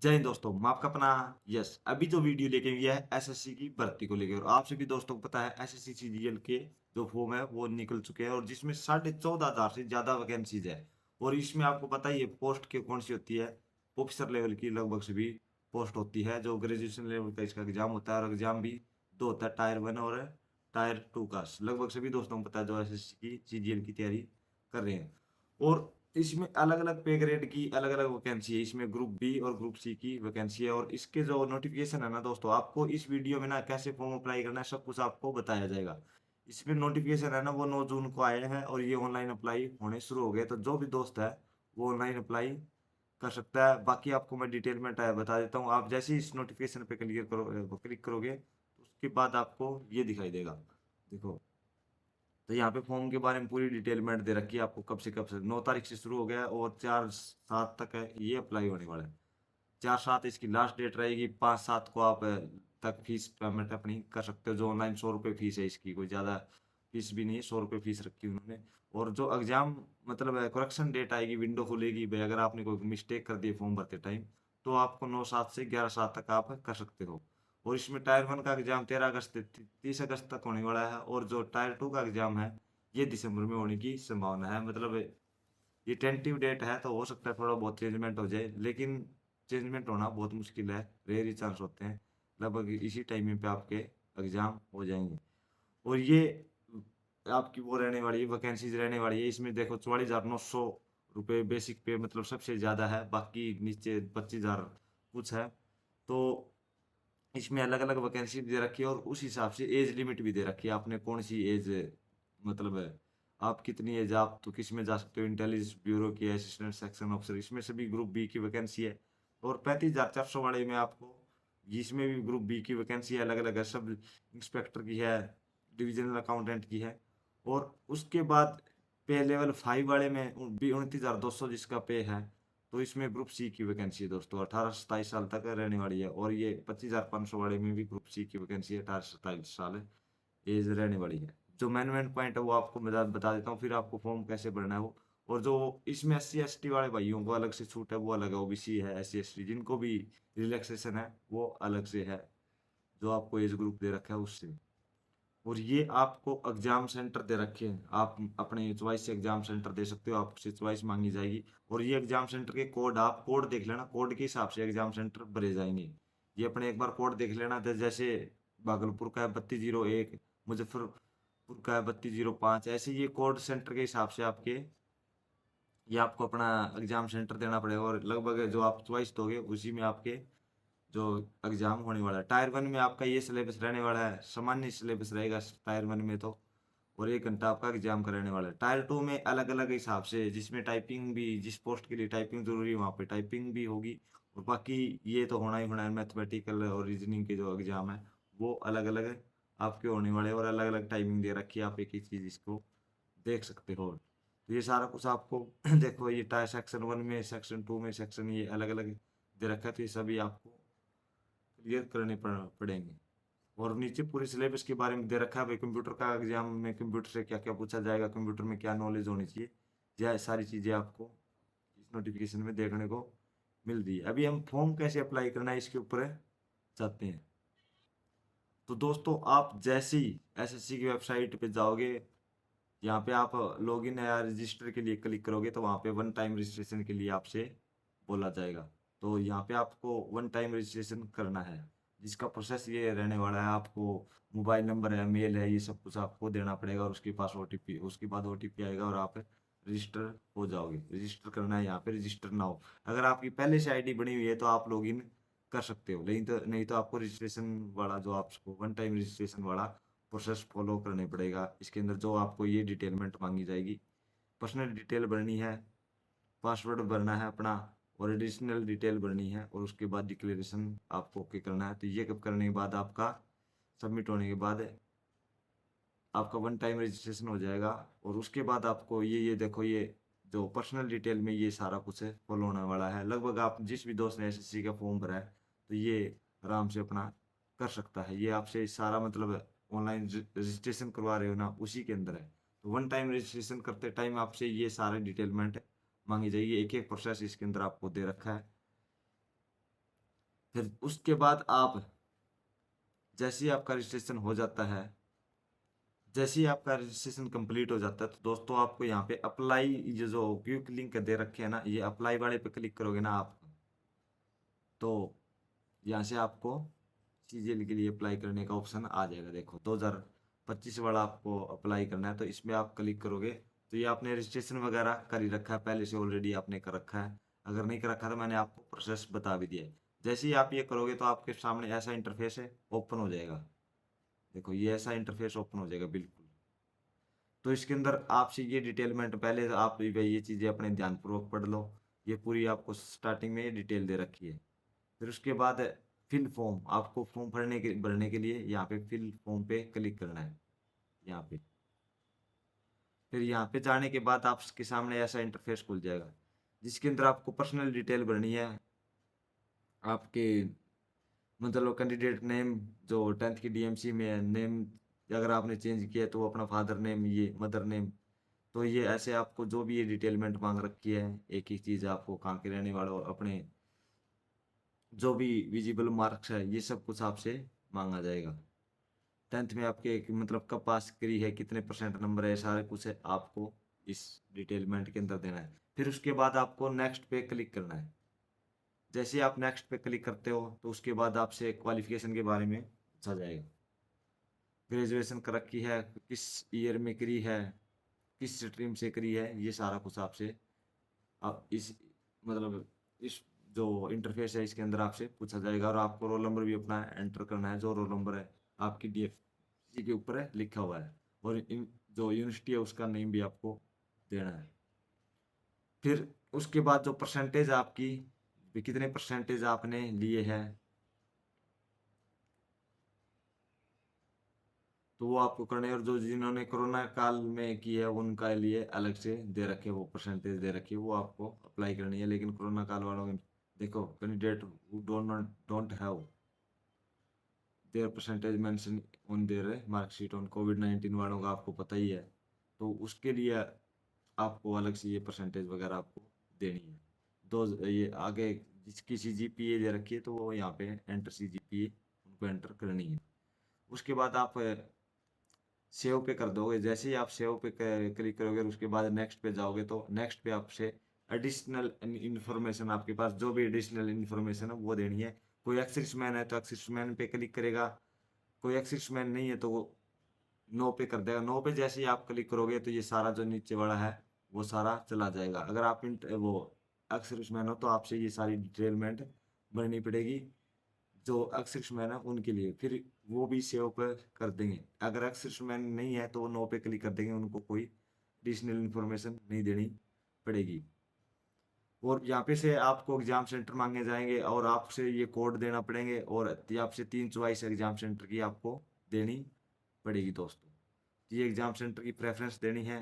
जय हिंद दोस्तों, मैं आपका अपना यस अभी जो वीडियो लेके गया है एसएससी की भर्ती को लेकर। और आप सभी दोस्तों को पता है एसएससी सीजीएल के जो फॉर्म है वो निकल चुके हैं और जिसमें 14,500 से ज्यादा वैकेंसीज है। और इसमें आपको पता ही है पोस्ट के कौन सी होती है। ऑफिसर लेवल की लगभग सभी पोस्ट होती है। जो ग्रेजुएशन लेवल का इसका एग्जाम होता है और एग्जाम भी दो होता है, टायर 1 और टायर 2 का। लगभग सभी दोस्तों को पता है जो एसएससी की सीजीएल की तैयारी कर रहे हैं। और इसमें अलग अलग पे ग्रेड की अलग अलग वैकेंसी है। इसमें ग्रुप बी और ग्रुप सी की वैकेंसी है। और इसके जो नोटिफिकेशन है ना दोस्तों, आपको इस वीडियो में ना कैसे फॉर्म अप्लाई करना है सब कुछ आपको बताया जाएगा। इसमें नोटिफिकेशन है ना वो 9 जून को आए हैं और ये ऑनलाइन अप्लाई होने शुरू हो गए। तो जो भी दोस्त है वो ऑनलाइन अप्लाई कर सकता है। बाकी आपको मैं डिटेल में बता देता हूँ। आप जैसे ही इस नोटिफिकेशन पे क्लिक करोगे तो उसके बाद आपको ये दिखाई देगा। देखो, तो यहाँ पे फॉर्म के बारे में पूरी डिटेलमेंट दे रखी है आपको। कब से 9 तारीख से शुरू हो गया है और 4/7 तक है ये अप्लाई होने वाला है। 4/7 इसकी लास्ट डेट रहेगी। 5/7 को आप तक फीस पेमेंट अपनी कर सकते हो। जो ऑनलाइन 100 रुपये फीस है इसकी, कोई ज़्यादा फीस भी नहीं है। 100 रुपये फीस रखी है उन्होंने। और जो एग्जाम मतलब करेक्शन डेट आएगी, विंडो खुलेगी भाई, अगर आपने कोई मिस्टेक कर दी फॉर्म भरते टाइम तो आपको 9/7 से 11/7 तक आप कर सकते हो। और इसमें टायर 1 का एग्जाम 13 अगस्त से 30 अगस्त तक होने वाला है। और जो टायर 2 का एग्जाम है ये दिसंबर में होने की संभावना है। मतलब ये टेंटिव डेट है तो हो सकता है थोड़ा बहुत चेंजमेंट हो जाए, लेकिन चेंजमेंट होना बहुत मुश्किल है। रेयर ही चांस होते हैं। लगभग इसी टाइमिंग पे आपके एग्जाम हो जाएंगे। और ये आपकी वो रहने वाली है, वैकेंसीज रहने वाली है। इसमें देखो 44,900 रुपये बेसिक पे मतलब सबसे ज़्यादा है। बाकी नीचे 25,000 कुछ है। तो इसमें अलग अलग वैकेंसी भी दे रखी है और उस हिसाब से एज लिमिट भी दे रखी है। आपने कौन सी एज मतलब है, आप कितनी एज आप तो किस में जा सकते हो। इंटेलिजेंस ब्यूरो की असिस्टेंट सेक्शन ऑफिसर, इसमें सभी ग्रुप बी की वैकेंसी है। और 35,400 वाले में आपको, इसमें भी ग्रुप बी की वैकेंसी अलग अलग है। सब इंस्पेक्टर की है, डिविजनल अकाउंटेंट की है। और उसके बाद पे लेवल 5 वाले में भी 29,200 जिसका पे है। तो इसमें ग्रुप सी की वैकेंसी है दोस्तों, 18 से 27 साल तक रहने वाली है। और ये 25,500 वाले में भी ग्रुप सी की वैकेंसी है, 18 से 27 साल एज रहने वाली है। जो मेन पॉइंट है वो आपको मैं बता देता हूँ, फिर आपको फॉर्म कैसे भरना है वो। और जो इसमें SC ST वाले भाइयों को अलग से छूट है वो अलग है। OBC है, SC ST जिनको भी रिलैक्सेशन है वो अलग से है, जो आपको एज ग्रुप दे रखा है उससे। और ये आपको एग्जाम सेंटर दे रखे हैं। आप अपने चॉइस से एग्जाम सेंटर दे सकते हो, आपसे चॉइस मांगी जाएगी। और ये एग्जाम सेंटर के कोड, आप कोड देख लेना, कोड के हिसाब से एग्जाम सेंटर भरे जाएंगे। ये अपने एक बार कोड देख लेना। जैसे भागलपुर का है 3201, मुजफ्फरपुर का है 3205, ऐसे ये कोड सेंटर के हिसाब से आपके ये आपको अपना एग्जाम सेंटर देना पड़ेगा। और लगभग जो आप चॉइस दोगे उसी में आपके जो एग्जाम होने वाला है। टायर 1 में आपका ये सिलेबस रहने वाला है, सामान्य सिलेबस रहेगा टायर 1 में तो। और 1 घंटा आपका एग्जाम का रहने वाला है। टायर 2 में अलग अलग हिसाब से, जिसमें टाइपिंग भी, जिस पोस्ट के लिए टाइपिंग जरूरी है वहाँ पे टाइपिंग भी होगी। और बाकी ये तो होना ही होना है, मैथमेटिकल और रीजनिंग के जो एग्जाम है वो अलग अलग आपके होने वाले हैं। और अलग अलग टाइमिंग दे रखी है, आप एक ही चीज़ इसको देख सकते हो। तो ये सारा कुछ आपको देखो, ये टायर सेक्शन 1 में, सेक्शन 2 में, सेक्शन ये अलग अलग दे रखा है। तो ये सभी आपको क्लियर करने पड़ेंगे। और नीचे पूरे सिलेबस के बारे में दे रखा है भाई। कंप्यूटर का एग्जाम में कंप्यूटर से क्या क्या पूछा जाएगा, कंप्यूटर में क्या नॉलेज होनी चाहिए, यह सारी चीज़ें आपको इस नोटिफिकेशन में देखने को मिल रही है। अभी हम फॉर्म कैसे अप्लाई करना है इसके ऊपर चाहते हैं। तो दोस्तों आप जैसे ही एसएससी की वेबसाइट पे जाओगे, यहाँ पे आप लॉगिन या रजिस्टर के लिए क्लिक करोगे तो वहाँ पे 1 टाइम रजिस्ट्रेशन के लिए आपसे बोला जाएगा। तो यहाँ पे आपको 1 टाइम रजिस्ट्रेशन करना है, जिसका प्रोसेस ये रहने वाला है। आपको मोबाइल नंबर है, मेल है, ये सब कुछ आपको देना पड़ेगा। और उसके पास OTP, उसके बाद OTP आएगा और आप रजिस्टर हो जाओगे। रजिस्टर करना है यहाँ पे, रजिस्टर ना हो। अगर आपकी पहले से आईडी बनी हुई है तो आप लॉगिन कर सकते हो, नहीं तो आपको रजिस्ट्रेशन वाला, जो आपको 1 टाइम रजिस्ट्रेशन वाला प्रोसेस फॉलो करने पड़ेगा। इसके अंदर जो आपको ये डिटेलमेंट मांगी जाएगी, पर्सनल डिटेल भरनी है, पासवर्ड भरना है अपना, और एडिशनल डिटेल भरनी है। और उसके बाद डिक्लेरेशन आपको ओके करना है। तो ये कब करने के बाद आपका सबमिट होने के बाद आपका 1 टाइम रजिस्ट्रेशन हो जाएगा। और उसके बाद आपको ये देखो, ये जो पर्सनल डिटेल में ये सारा कुछ फॉलो होने वाला है। लगभग आप जिस भी दोस्त ने SSC का फॉर्म भरा है तो ये आराम से अपना कर सकता है। ये आपसे सारा मतलब ऑनलाइन रजिस्ट्रेशन करवा रहे हो ना, उसी के अंदर है। तो 1 टाइम रजिस्ट्रेशन करते टाइम आपसे ये सारे डिटेलमेंट मांगी जाएगी। एक एक प्रोसेस इसके अंदर आपको दे रखा है। फिर उसके बाद आप जैसे ही आपका रजिस्ट्रेशन हो जाता है, जैसे ही आपका रजिस्ट्रेशन कंप्लीट हो जाता है, तो दोस्तों आपको यहाँ पे अप्लाई, ये जो क्विक लिंक दे रखे हैं ना, ये अप्लाई वाले पे क्लिक करोगे ना आप, तो यहाँ से आपको सीजीएल के लिए अप्लाई करने का ऑप्शन आ जाएगा। देखो 2025 वाला आपको अप्लाई करना है, तो इसमें आप क्लिक करोगे तो ये आपने रजिस्ट्रेशन वगैरह कर ही रखा है पहले से, ऑलरेडी आपने कर रखा है। अगर नहीं कर रखा तो मैंने आपको प्रोसेस बता भी दिया है। जैसे ही आप ये करोगे तो आपके सामने ऐसा इंटरफेस है ओपन हो जाएगा। देखो ये ऐसा इंटरफेस ओपन हो जाएगा बिल्कुल। तो इसके अंदर आपसे ये डिटेलमेंट, पहले आप ये चीज़ें अपने ध्यानपूर्वक पढ़ लो। ये पूरी आपको स्टार्टिंग में डिटेल दे रखी है। फिर उसके बाद फिल फॉर्म, आपको फॉर्म भरने के लिए यहाँ पे फिल फॉर्म पे क्लिक करना है यहाँ पे। फिर यहाँ पे जाने के बाद आपके सामने ऐसा इंटरफेस खुल जाएगा, जिसके अंदर आपको पर्सनल डिटेल भरनी है। आपके मतलब कैंडिडेट नेम, जो 10th की डीएमसी में है, नेम अगर आपने चेंज किया है तो वो अपना फादर नेम, ये मदर नेम, तो ये ऐसे आपको जो भी ये डिटेलमेंट मांग रखी है, एक एक चीज़ आपको कहाँ के रहने वाले हो, अपने जो भी विजिबल मार्क्स है, ये सब कुछ आपसे मांगा जाएगा। 10th में आपके मतलब कब पास करी है, कितने परसेंट नंबर है, सारे कुछ है आपको इस डिटेलमेंट के अंदर देना है। फिर उसके बाद आपको नेक्स्ट पे क्लिक करना है। जैसे ही आप नेक्स्ट पे क्लिक करते हो तो उसके बाद आपसे क्वालिफिकेशन के बारे में पूछा जाएगा। ग्रेजुएशन कर रखी है, किस ईयर में करी है, किस स्ट्रीम से करी है, ये सारा कुछ आपसे आप इस मतलब इस जो इंटरफेस है इसके अंदर आपसे पूछा जाएगा। और आपको रोल नंबर भी अपना एंटर करना है, जो रोल नंबर है आपकी डीएफसी के ऊपर है लिखा हुआ है, और इन जो यूनिवर्सिटी है उसका नेम भी आपको देना है। फिर उसके बाद जो परसेंटेज आपकी, कितने परसेंटेज आपने लिए हैं, तो वो आपको करना है। और जो जिन्होंने कोरोना काल में की है उनका लिए अलग से दे रखे, वो परसेंटेज दे रखी है, वो आपको अप्लाई करनी है। लेकिन कोरोना काल वालों में देखो, candidate who don't have their percentage mention on their marksheet on कोविड-19 वालों का आपको पता ही है, तो उसके लिए आपको अलग से ये परसेंटेज वगैरह आपको देनी है। दो ये आगे जिसकी सीजीपीए दे रखी है तो वो यहाँ पे एंटर सीजीपीए उनको एंटर करनी है। उसके बाद आप सेव पे कर दोगे। जैसे ही आप सेव पे क्लिक करोगे, उसके बाद नेक्स्ट पे जाओगे, तो नेक्स्ट पे आपसे एडिशनल इन्फॉर्मेशन, आपके पास जो भी एडिशनल इन्फॉर्मेशन है वो देनी है। कोई एक्सिस मैन है तो एक्सिस मैन पे क्लिक करेगा, कोई एक्सिस मैन नहीं है तो वो नो पे कर देगा। नो पे जैसे ही आप क्लिक करोगे तो ये सारा जो नीचे वाला है वो सारा चला जाएगा। अगर आप वो एक्सिस मैन हो तो आपसे ये सारी डिटेलमेंट भरनी पड़ेगी, जो एक्सिस मैन है उनके लिए। फिर वो भी सेव पे कर देंगे। अगर एक्सिस मैन नहीं है तो वो नो पे क्लिक कर देंगे, उनको कोई एडिशनल इन्फॉर्मेशन नहीं देनी पड़ेगी। और यहाँ पे से आपको एग्जाम सेंटर मांगे जाएंगे और आपसे ये कोड देना पड़ेंगे, और आपसे 3 चॉइस एग्जाम सेंटर की आपको देनी पड़ेगी दोस्तों। ये एग्जाम सेंटर की प्रेफरेंस देनी है।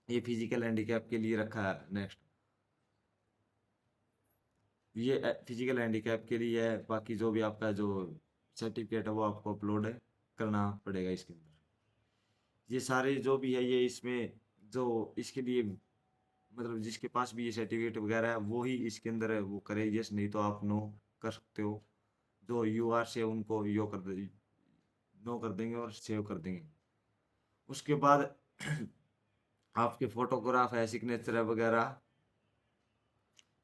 ये फिजिकल हैंडीकैप के लिए रखा है नेक्स्ट, ये फिजिकल हैंडीकैप के लिए है। बाकी जो भी आपका जो सर्टिफिकेट है वो आपको अपलोड करना पड़ेगा इसके अंदर। ये सारे जो भी है ये इसमें जो इसके लिए मतलब जिसके पास भी ये सर्टिफिकेट वगैरह है वो ही इसके अंदर वो करे, यस, नहीं तो आप नो कर सकते हो। जो यू आर से उनको यो कर दे, नो कर देंगे और सेव कर देंगे। उसके बाद आपके फोटोग्राफ है, सिग्नेचर है वगैरह,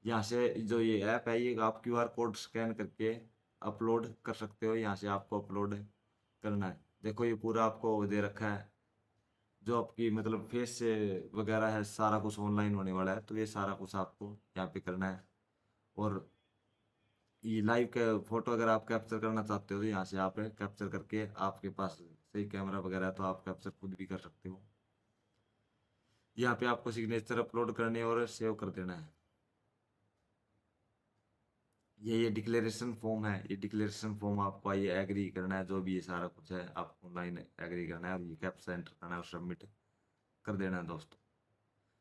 यहाँ से जो ये ऐप है ये आप क्यूआर कोड स्कैन करके अपलोड कर सकते हो। यहाँ से आपको अपलोड करना है। देखो ये पूरा आपको दे रखा है, जो आपकी मतलब फेस से वगैरह है, सारा कुछ ऑनलाइन होने वाला है, तो ये सारा कुछ आपको यहाँ पे करना है। और ये लाइव के फोटो अगर आप कैप्चर करना चाहते हो तो यहाँ से आप कैप्चर करके, आपके पास सही कैमरा वगैरह है तो आप कैप्चर खुद भी कर सकते हो। यहाँ पे आपको सिग्नेचर अपलोड करने और सेव कर देना है। ये डिक्लेरेशन फॉर्म है, ये डिक्लेरेशन फॉर्म आपको ये एग्री करना है, जो भी ये सारा कुछ है आपको ऑनलाइन एग्री करना है, और ये कैप्चा एंटर करना है और सबमिट कर देना है दोस्तों।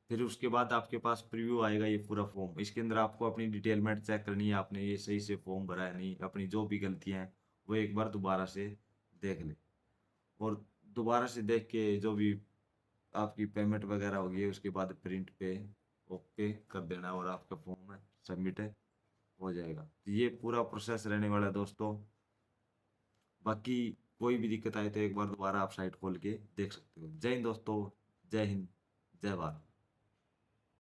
फिर उसके बाद आपके पास प्रीव्यू आएगा ये पूरा फॉर्म। इसके अंदर आपको अपनी डिटेलमेंट चेक करनी है, आपने ये सही से फॉर्म भरा है नहीं, अपनी जो भी गलतियाँ हैं वो एक बार दोबारा से देख ले। और दोबारा से देख के जो भी आपकी पेमेंट वगैरह होगी उसके बाद प्रिंट पे ओके कर देना और आपका फॉर्म है सबमिट हो जाएगा। ये पूरा प्रोसेस रहने वाला है दोस्तों। बाकी कोई भी दिक्कत आए तो एक बार दोबारा आप साइट खोल के देख सकते हो। जय हिंद दोस्तों, जय हिंद, जय भारत।